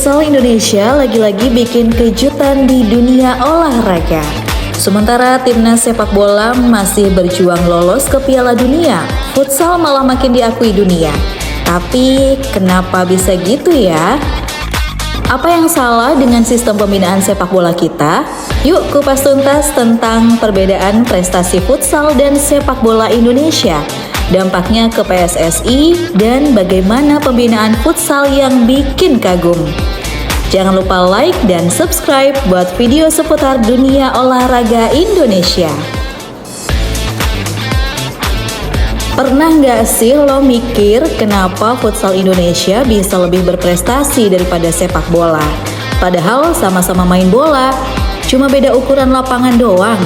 Futsal Indonesia lagi-lagi bikin kejutan di dunia olahraga. Sementara timnas sepak bola masih berjuang lolos ke Piala Dunia, futsal malah makin diakui dunia. Tapi kenapa bisa gitu ya? Apa yang salah dengan sistem pembinaan sepak bola kita? Yuk kupas tuntas tentang perbedaan prestasi futsal dan sepak bola Indonesia, dampaknya ke PSSI, dan bagaimana pembinaan futsal yang bikin kagum. Jangan lupa like dan subscribe buat video seputar dunia olahraga Indonesia. Pernah nggak sih lo mikir kenapa futsal Indonesia bisa lebih berprestasi daripada sepak bola? Padahal sama-sama main bola, cuma beda ukuran lapangan doang.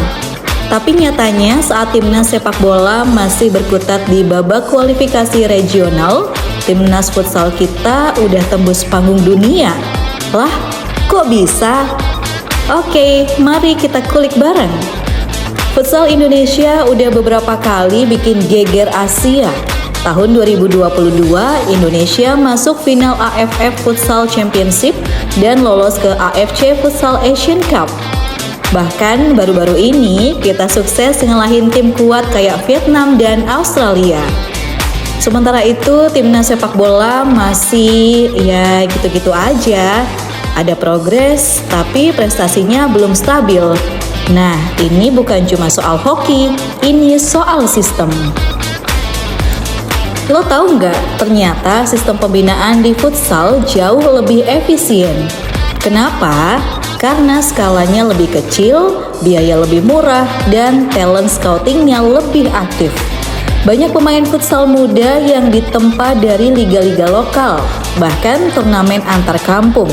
Tapi nyatanya saat timnas sepak bola masih berkutat di babak kualifikasi regional, timnas futsal kita udah tembus panggung dunia. Lah, kok bisa? Oke, mari kita kulik bareng. Futsal Indonesia udah beberapa kali bikin geger Asia. Tahun 2022, Indonesia masuk final AFF Futsal Championship dan lolos ke AFC Futsal Asian Cup. Bahkan baru-baru ini kita sukses ngalahin tim kuat kayak Vietnam dan Australia. Sementara itu timnas sepak bola masih ya gitu-gitu aja. Ada progres tapi prestasinya belum stabil. Nah, ini bukan cuma soal hoki, ini soal sistem. Lo tahu nggak, ternyata sistem pembinaan di futsal jauh lebih efisien. Kenapa? Karena skalanya lebih kecil, biaya lebih murah, dan talent scoutingnya lebih aktif. Banyak pemain futsal muda yang ditempa dari liga-liga lokal, bahkan turnamen antar kampung.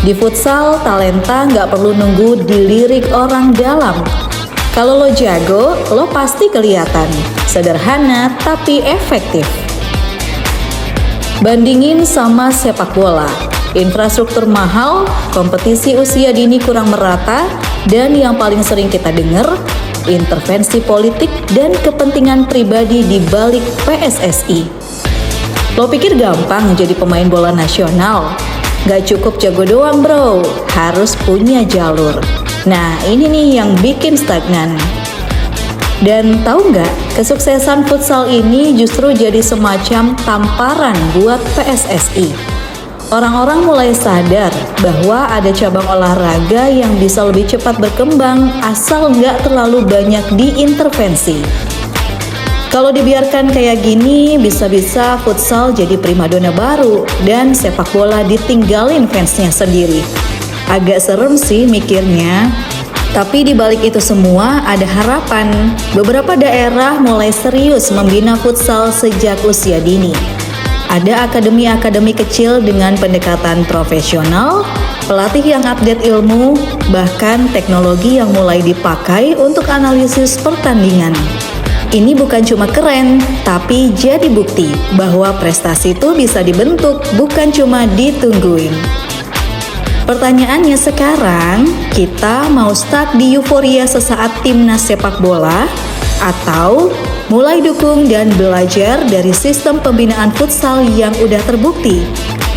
Di futsal, talenta nggak perlu nunggu dilirik orang dalam. Kalau lo jago, lo pasti kelihatan. Sederhana tapi efektif. Bandingin sama sepak bola. Infrastruktur mahal, kompetisi usia dini kurang merata, dan yang paling sering kita dengar, intervensi politik dan kepentingan pribadi di balik PSSI. Lo pikir gampang jadi pemain bola nasional? Gak cukup jago doang bro, harus punya jalur. Nah ini nih yang bikin stagnan. Dan tahu nggak, kesuksesan futsal ini justru jadi semacam tamparan buat PSSI. Orang-orang mulai sadar bahwa ada cabang olahraga yang bisa lebih cepat berkembang asal nggak terlalu banyak diintervensi. Kalau dibiarkan kayak gini, bisa-bisa futsal jadi primadona baru dan sepak bola ditinggalin fansnya sendiri. Agak serem sih mikirnya. Tapi di balik itu semua ada harapan. Beberapa daerah mulai serius membina futsal sejak usia dini. Ada akademi-akademi kecil dengan pendekatan profesional, pelatih yang update ilmu, bahkan teknologi yang mulai dipakai untuk analisis pertandingan. Ini bukan cuma keren, tapi jadi bukti bahwa prestasi itu bisa dibentuk, bukan cuma ditungguin. Pertanyaannya sekarang, kita mau stuck di euforia sesaat timnas sepak bola, atau mulai dukung dan belajar dari sistem pembinaan futsal yang udah terbukti?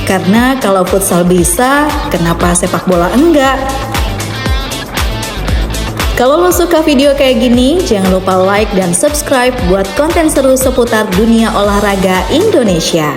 Karena kalau futsal bisa, kenapa sepak bola enggak? Kalau lo suka video kayak gini, jangan lupa like dan subscribe buat konten seru seputar dunia olahraga Indonesia.